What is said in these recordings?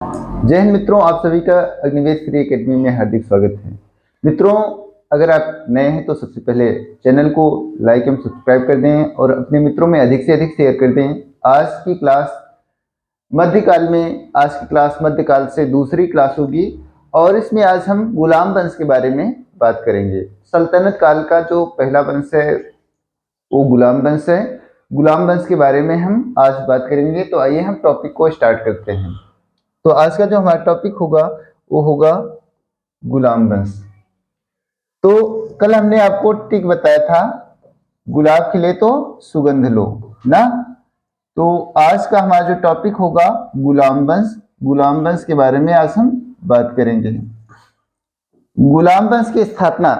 जय हिंद मित्रों, आप सभी का अग्निवेश फ्री एकेडमी में हार्दिक स्वागत है। मित्रों, अगर आप नए हैं तो सबसे पहले चैनल को लाइक एवं सब्सक्राइब कर दें और अपने मित्रों में अधिक से अधिक शेयर कर दें। आज की क्लास मध्यकाल से दूसरी क्लास होगी और इसमें आज हम गुलाम वंश के बारे में बात करेंगे। सल्तनत काल का जो पहला वंश है वो गुलाम वंश है। गुलाम वंश के बारे में हम आज बात करेंगे। तो आइए हम टॉपिक को स्टार्ट करते हैं। तो आज का जो हमारा टॉपिक होगा वो होगा गुलाम वंश। तो कल हमने आपको टिक बताया था, गुलाब खिले तो सुगंध लो ना। तो आज का हमारा जो टॉपिक होगा गुलाम वंश। गुलाम वंश के बारे में आज हम बात करेंगे। गुलाम वंश की स्थापना,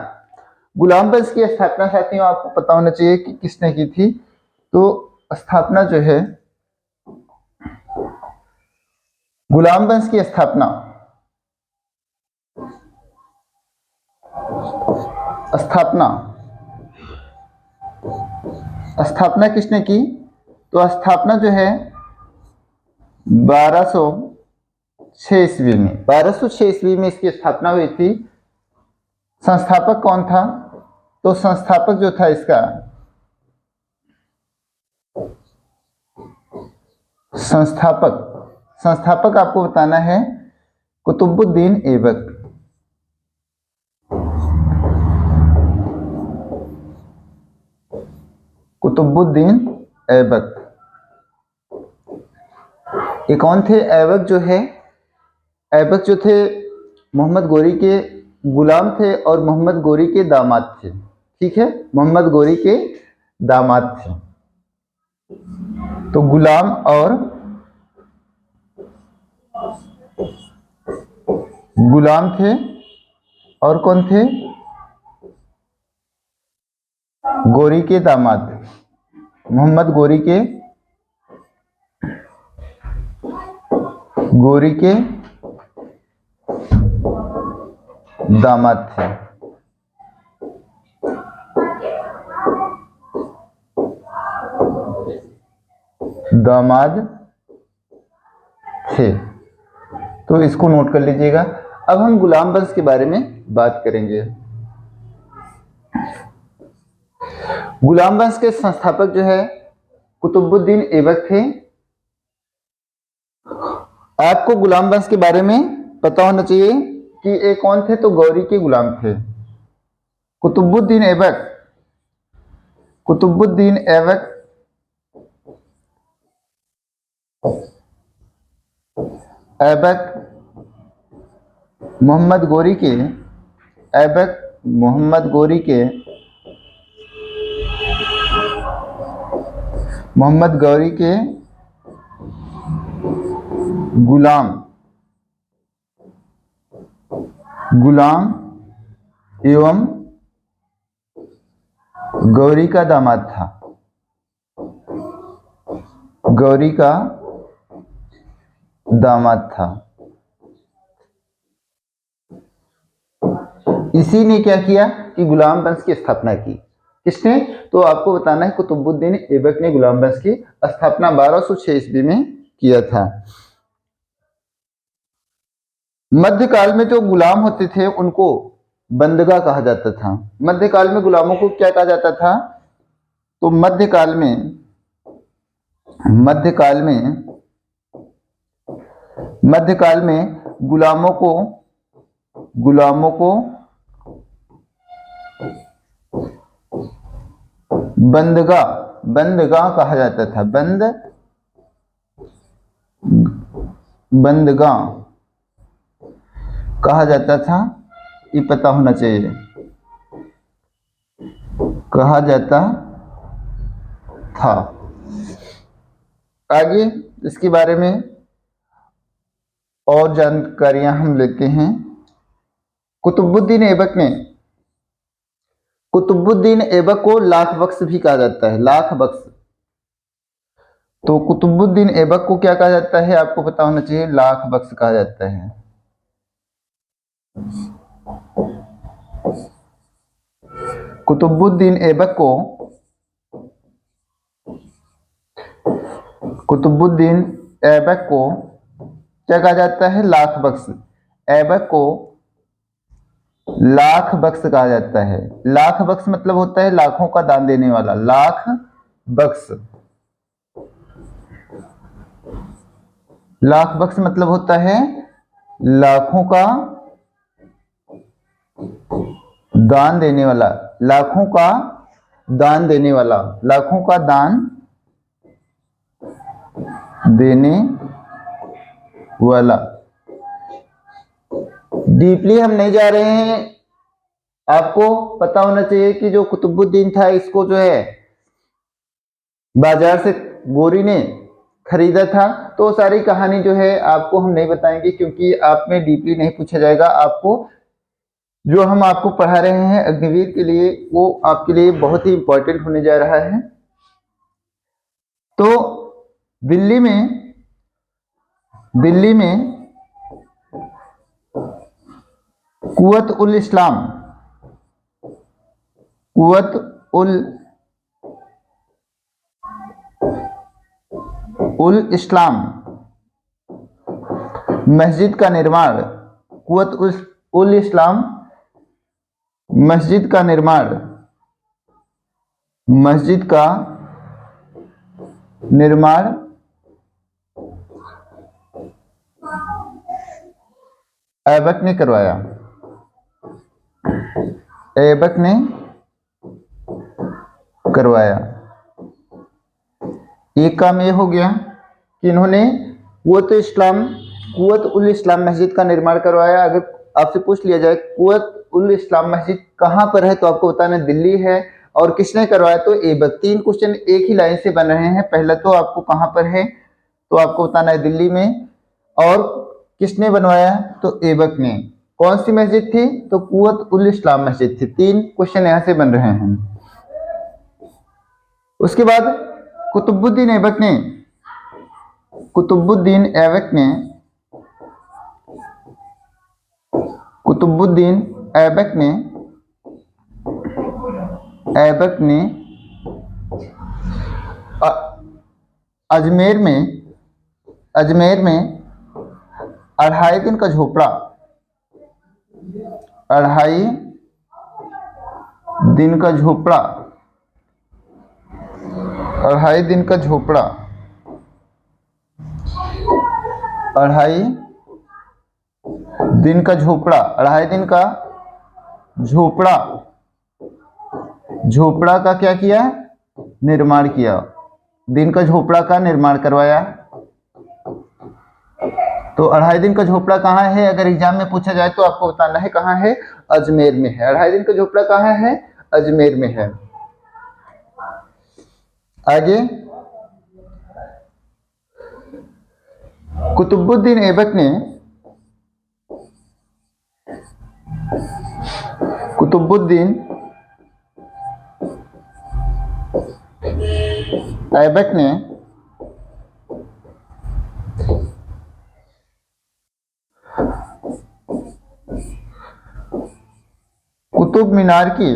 गुलाम वंश की स्थापना साथियों आपको पता होना चाहिए कि किसने की थी। तो स्थापना जो है, गुलाम वंश की स्थापना स्थापना स्थापना किसने की? तो स्थापना जो है 1206 ईस्वी में, 1206 ईस्वी में इसकी स्थापना हुई थी। संस्थापक कौन था? तो संस्थापक जो था इसका, संस्थापक आपको बताना है कुतुबुद्दीन ऐबक। कुतुबुद्दीन ऐबक ये कौन थे? ऐबक जो है, ऐबक जो थे मोहम्मद गोरी के गुलाम थे और मोहम्मद गोरी के दामाद थे। ठीक है, मोहम्मद गोरी के दामाद थे। तो गुलाम और गुलाम थे और कौन थे? गोरी के दामाद, मोहम्मद गोरी के दामाद थे। तो इसको नोट कर लीजिएगा। अब हम गुलाम वंश के बारे में बात करेंगे। गुलाम वंश के संस्थापक जो है कुतुबुद्दीन ऐबक थे। आपको गुलाम वंश के बारे में पता होना चाहिए कि ये कौन थे? तो गौरी के गुलाम थे। कुतुबुद्दीन ऐबक मोहम्मद गोरी के गुलाम एवं गौरी का दामाद था। इसी ने क्या किया कि गुलाम वंश की स्थापना की। किसने? तो आपको बताना है कुतुबुद्दीन ऐबक ने गुलाम वंश की स्थापना 1206 ईस्वी में किया था। मध्यकाल में जो गुलाम होते थे उनको बंदगा कहा जाता था। मध्यकाल में गुलामों को क्या कहा जाता था? तो मध्यकाल में गुलामों को बंदगा कहा जाता था। बंदगा कहा जाता था, ये पता होना चाहिए। कहा जाता था। आगे इसके बारे में और जानकारियां हम लेते हैं। कुतुबुद्दीन ऐबक को लाख बख्श भी कहा जाता है। लाख बख्श। तो कुतुबुद्दीन ऐबक को क्या कहा जाता है? आपको पता होना चाहिए, लाख बख्श कहा जाता है। कुतुबुद्दीन ऐबक को क्या कहा जाता है? लाख बख्श। ऐबक को लाख बख्श कहा जाता है। लाख बख्श मतलब होता है लाखों का दान देने वाला। लाख बख्श, लाख बख्श मतलब होता है लाखों का दान देने वाला। लाखों का दान देने वाला, लाखों का दान देने वाला। डीपली हम नहीं जा रहे हैं। आपको पता होना चाहिए कि जो कुतुबुद्दीन था, इसको जो है बाजार से गोरी ने खरीदा था। तो सारी कहानी जो है आपको हम नहीं बताएंगे, क्योंकि आप में डीपली नहीं पूछा जाएगा। आपको जो हम आपको पढ़ा रहे हैं अग्निवीर के लिए, वो आपके लिए बहुत ही इंपॉर्टेंट होने जा रहा है। तो दिल्ली में कुव्वत उल इस्लाम, कुव्वत उल इस्लाम मस्जिद का निर्माण, कुव्वत उल इस्लाम मस्जिद का निर्माण, मस्जिद का निर्माण ऐबक ने करवाया। ऐबक ने करवाया। एक काम ये हो गया कि इन्होंने कुव्वत उल इस्लाम मस्जिद का निर्माण करवाया। अगर आपसे पूछ लिया जाए कुव्वत उल इस्लाम मस्जिद कहाँ पर है, तो आपको बताना दिल्ली है। और किसने करवाया? तो ऐबक। 3 क्वेश्चन एक ही लाइन से बन रहे हैं। पहला तो आपको कहाँ पर है, तो आपको बताना है दिल्ली में। और किसने बनवाया? तो ऐबक ने। कौन सी मस्जिद थी? तो कुव्वत उल इस्लाम मस्जिद थी। 3 क्वेश्चन यहां से बन रहे हैं। उसके बाद कुतुबुद्दीन ऐबक ने, कुतुबुद्दीन ऐबक ने, कुतुबुद्दीन ऐबक ने, ऐबक ने अजमेर में 2.5 दिन का झोपड़ा, 2.5 दिन का झोपड़ा, 2.5 दिन का झोपड़ा, 2.5 दिन का झोपड़ा, 2.5 दिन का झोपड़ा, झोपड़ा का क्या किया? निर्माण किया। दिन का झोपड़ा का निर्माण करवाया। तो 2.5 दिन का झोपड़ा कहाँ है? अगर एग्जाम में पूछा जाए तो आपको बताना है कहाँ है? अजमेर में है। 2.5 दिन का झोपड़ा कहाँ है? अजमेर में है। आगे कुतुबुद्दीन ऐबक ने, कुतुबुद्दीन ऐबक ने कुतुब मीनार की,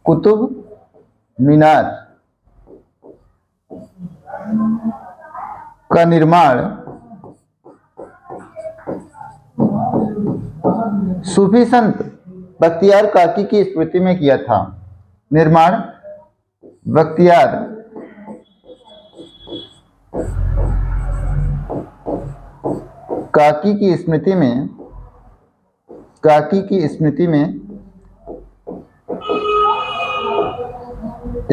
कुतुब मीनार का निर्माण सूफी संत बख्तियार काकी की स्मृति में किया था। निर्माण बख्तियार काकी की स्मृति में, काकी की स्मृति में,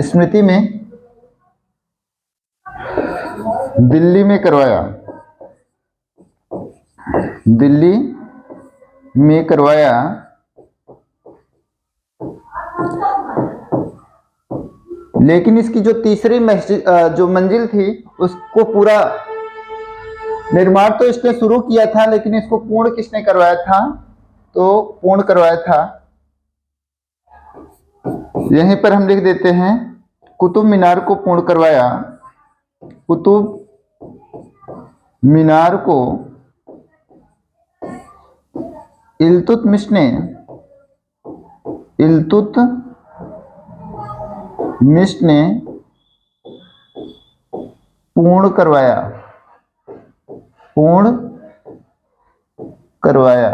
स्मृति में दिल्ली में करवाया। दिल्ली में करवाया। लेकिन इसकी जो तीसरी मस्जिद जो मंजिल थी, उसको पूरा निर्माण तो इसने शुरू किया था, लेकिन इसको पूर्ण किसने करवाया था? तो पूर्ण करवाया था, यहीं पर हम लिख देते हैं, कुतुब मीनार को पूर्ण करवाया। कुतुब मीनार को इल्तुतमिश ने, इल्तुतमिश ने पूर्ण करवाया, पूर्ण करवाया।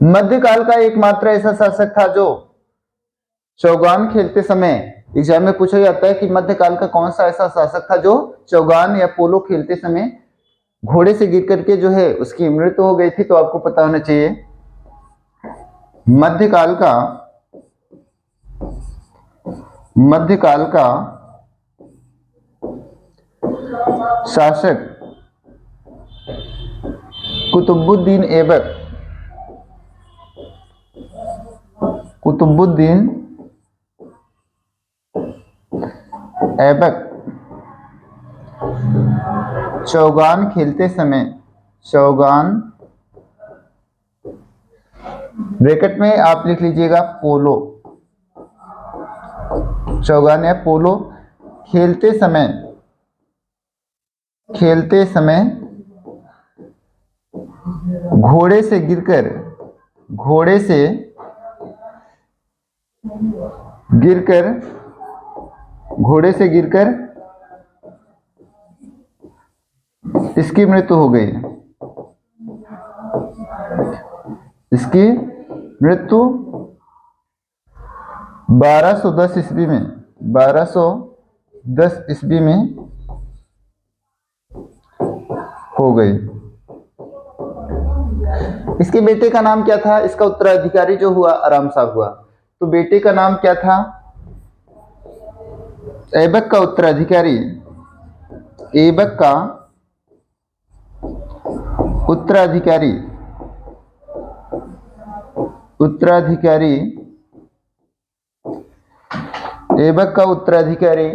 मध्यकाल का एकमात्र ऐसा शासक था जो चौगान खेलते समय, एग्जाम में पूछा जाता है कि मध्यकाल का कौन सा ऐसा शासक था जो चौगान या पोलो खेलते समय घोड़े से गिर करके जो है उसकी मृत्यु हो गई थी। तो आपको पता होना चाहिए मध्यकाल का शासक कुतुबुद्दीन ऐबक, कुतुबुद्दीन ऐबक चौगान खेलते समय, चौगान ब्रैकेट में आप लिख लीजिएगा पोलो, चौगान या पोलो खेलते समय, खेलते समय घोड़े से गिरकर, घोड़े से गिरकर, घोड़े से गिरकर इसकी मृत्यु हो गई। इसकी मृत्यु 1210 ईस्वी में, 1210 ईस्वी में हो गई। इसके बेटे का नाम क्या था? इसका उत्तराधिकारी जो हुआ आराम साहब हुआ। तो बेटे का नाम क्या था? ऐबक का उत्तराधिकारी, ऐबक का उत्तराधिकारी, उत्तराधिकारी, ऐबक का उत्तराधिकारी,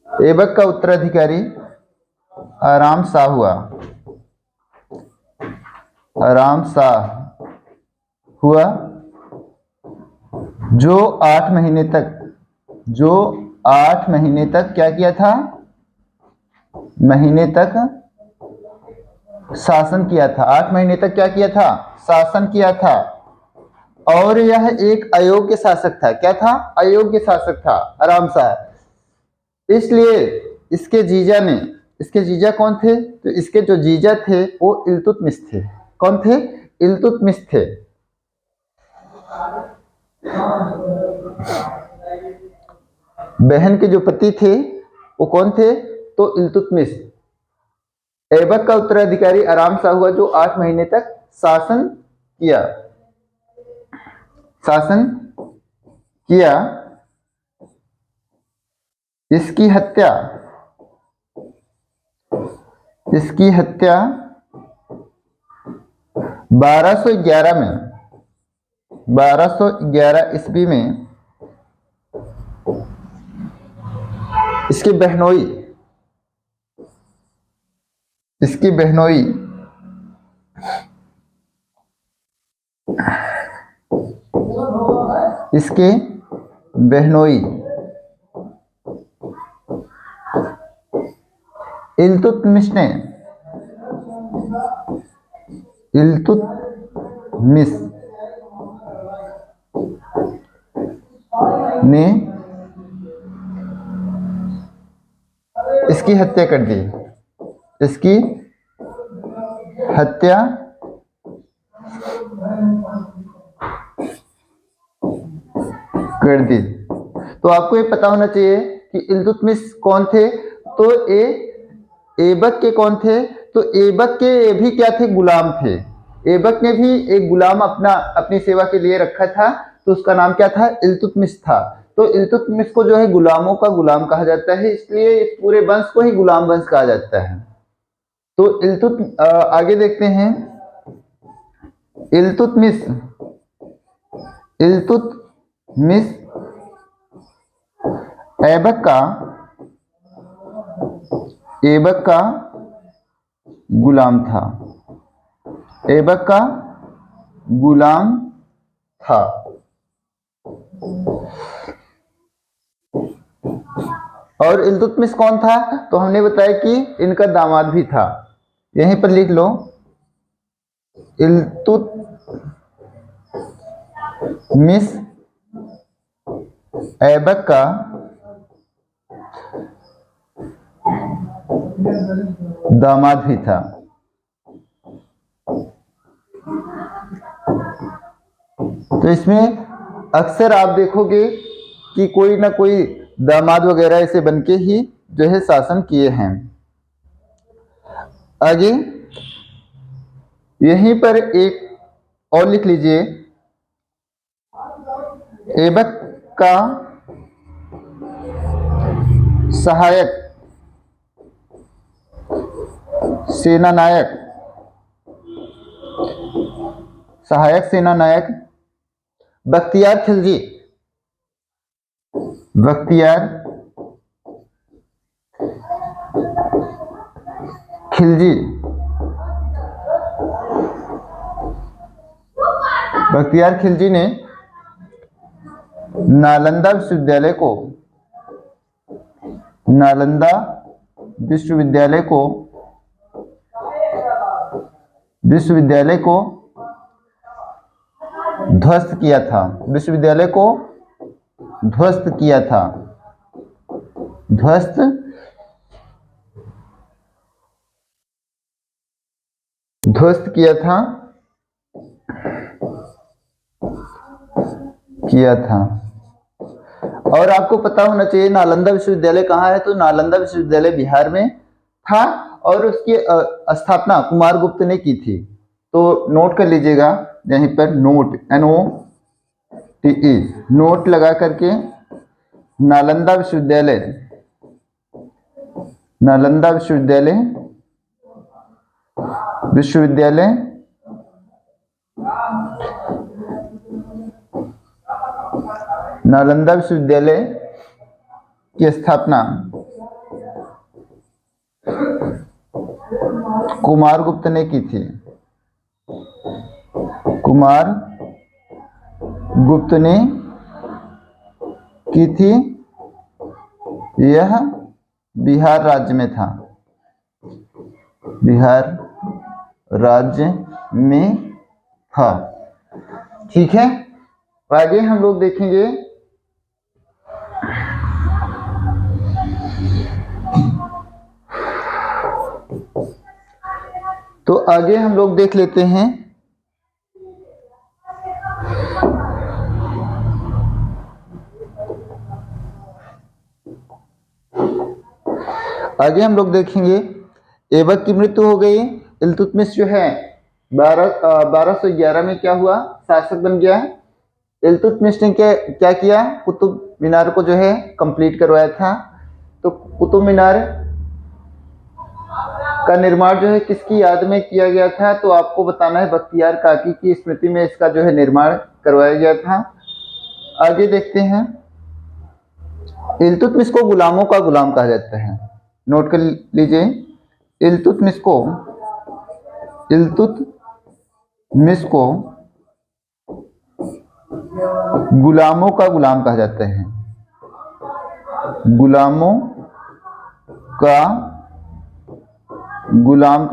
ऐबक का उत्तराधिकारी आराम शाह हुआ, आराम शाह हुआ, जो 8 महीने तक, जो 8 महीने तक क्या किया था? महीने तक शासन किया था। 8 महीने तक क्या किया था? शासन किया था। और यह एक अयोग्य शासक था। क्या था? अयोग्य शासक था आराम शाह। इसलिए इसके जीजा ने, इसके जीजा कौन थे? तो इसके जो जीजा थे वो इल्तुतमिश थे। कौन थे? इल्तुतमिश थे। बहन के जो पति थे वो कौन थे? तो इल्तुतमिश। ऐबक का उत्तराधिकारी आराम शाह हुआ जो 8 महीने तक शासन किया, शासन किया। इसकी हत्या, इसकी हत्या 1211 में, 1211 ईस्वी में इसकी बहनोई, इसकी बहनोई इसके बहनोई इल्तुतमिश ने, इल्तुतमिश ने इसकी हत्या कर दी, इसकी हत्या कर दी। तो आपको ये पता होना चाहिए कि इल्तुतमिश कौन थे। तो ऐबक के कौन थे? तो ऐबक के ये भी क्या थे? गुलाम थे। ऐबक ने भी एक गुलाम अपनी सेवा के लिए रखा था। तो उसका नाम क्या था? इल्तुतमिश था। तो इल्तुतमिश को जो है गुलामों का गुलाम कहा जाता है, इसलिए इस पूरे वंश को ही गुलाम वंश कहा जाता है। तो आगे देखते हैं। इल्तुतमिश, इल्तुतमिश ऐबक का, ऐबक का गुलाम था, ऐबक का गुलाम था। और इल्तुतमिश कौन था? तो हमने बताया कि इनका दामाद भी था। यहीं पर लिख लो, इल्तुतमिश ऐबक का दामाद भी था। तो इसमें अक्सर आप देखोगे कि कोई ना कोई दामाद वगैरह ऐसे बनके ही जो है शासन किए हैं। आगे यहीं पर एक और लिख लीजिए, ऐबक का सहायक सेनानायक बख्तियार खिलजी बख्तियार खिलजी ने नालंदा विश्वविद्यालय को ध्वस्त किया था। ध्वस्त किया था। और आपको पता होना चाहिए नालंदा विश्वविद्यालय कहाँ है। तो नालंदा विश्वविद्यालय बिहार में था और उसकी स्थापना कुमारगुप्त ने की थी। तो नोट कर लीजिएगा यहीं पर, नोट NOTE नोट लगा करके नालंदा विश्वविद्यालय नालंदा विश्वविद्यालय की स्थापना कुमारगुप्त ने की थी। यह बिहार राज्य में था। ठीक है, आगे हम लोग देखेंगे तो आगे हम लोग देख लेते हैं देखेंगे ऐबक की मृत्यु हो गई। इल्तुतमिश जो है 1211 में क्या हुआ, शासक बन गया। इल्तुतमिश ने क्या किया, कुतुब मीनार को जो है कंप्लीट करवाया था। तो कुतुब मीनार का निर्माण जो है किसकी याद में किया गया था, तो आपको बताना है बख्तियार काकी की स्मृति में इसका जो है निर्माण करवाया गया था। आगे देखते हैं, इल्तुतमिश को गुलामों का गुलाम कहा जाता है। नोट कर लीजिए, इल्तुतमिश को गुलामों का गुलाम कहा जाता है। गुलामों का गुलाम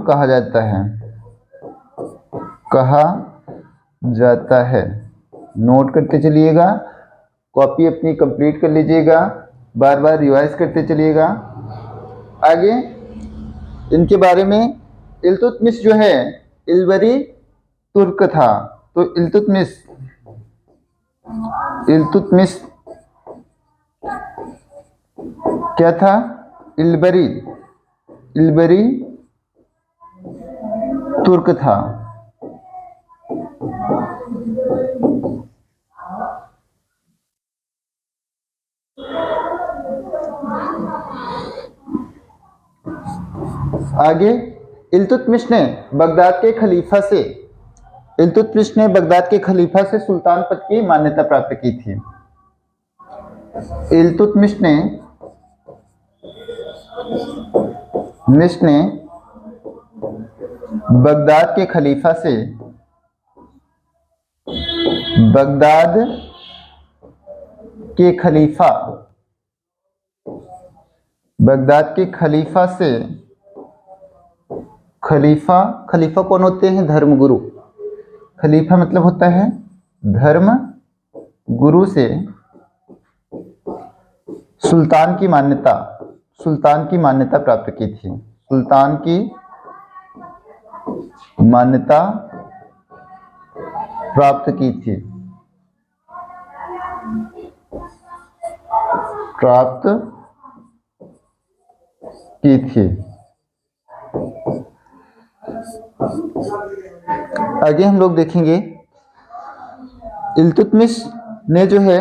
कहा जाता है। नोट करते चलिएगा, कॉपी अपनी कंप्लीट कर लीजिएगा, बार बार रिवाइज करते चलिएगा। आगे इनके बारे में, इल्तुतमिश जो है इल्बरी तुर्क था। तो इल्तुतमिश क्या था, इल्बरी तुर्क था। आगे इल्तुतमिश ने बगदाद के खलीफा से सुल्तान पद की मान्यता प्राप्त की थी। इल्तुतमिश ने बगदाद के खलीफा बगदाद के खलीफा से, खलीफा, खलीफा कौन होते हैं? धर्मगुरु। खलीफा मतलब होता है धर्म गुरु से सुल्तान की मान्यता, सुल्तान की मान्यता प्राप्त की थी। सुल्तान की मान्यता प्राप्त की थी, प्राप्त की थी। आगे हम लोग देखेंगे इल्तुतमिश ने जो है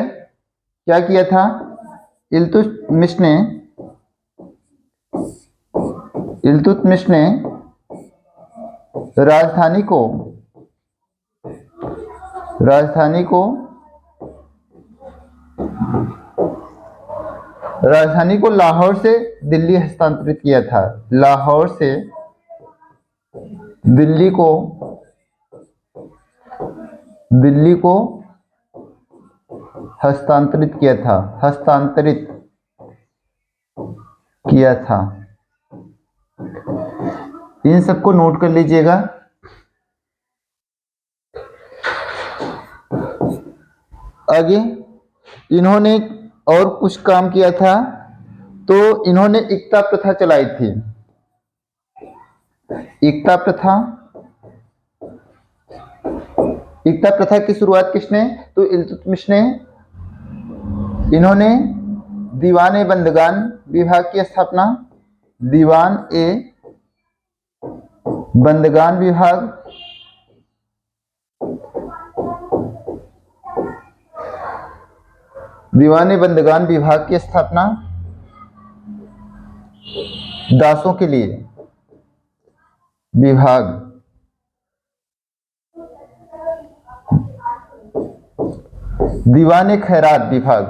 क्या किया था? इल्तुतमिश ने राजधानी को लाहौर से दिल्ली हस्तांतरित किया था। लाहौर से दिल्ली को हस्तांतरित किया था। इन सबको नोट कर लीजिएगा। आगे इन्होंने और कुछ काम किया था, तो इन्होंने एकता प्रथा चलाई थी। एकता प्रथा की शुरुआत किसने? तो इल्तुतमिश ने। इन्होंने दीवान ए बंदगान विभाग की स्थापना, दीवान ए बंदगान विभाग, दीवान ए बंदगान विभाग की स्थापना दासों के लिए विभाग, दीवान ए खैरात विभाग,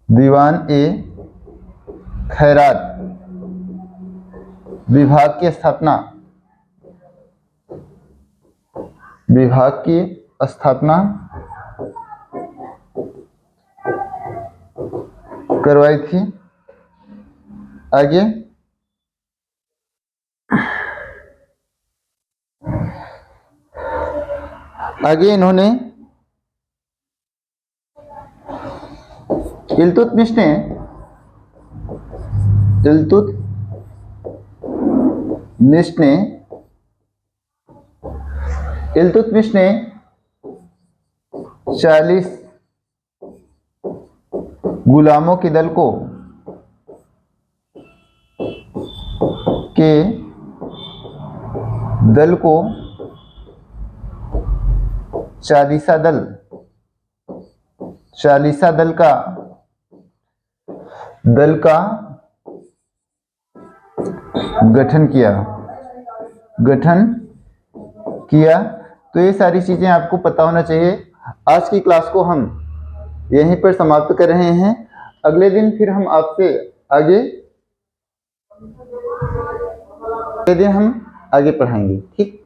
दीवान ए खैरात विभाग की स्थापना, करवाई थी। आगे इन्होंने इल्तुतमिश ने 40 गुलामों के दल को चालीसा दल का गठन किया। तो ये सारी चीजें आपको पता होना चाहिए। आज की क्लास को हम यहीं पर समाप्त कर रहे हैं। अगले दिन फिर हम आपसे आगे पढ़ाएंगे। ठीक।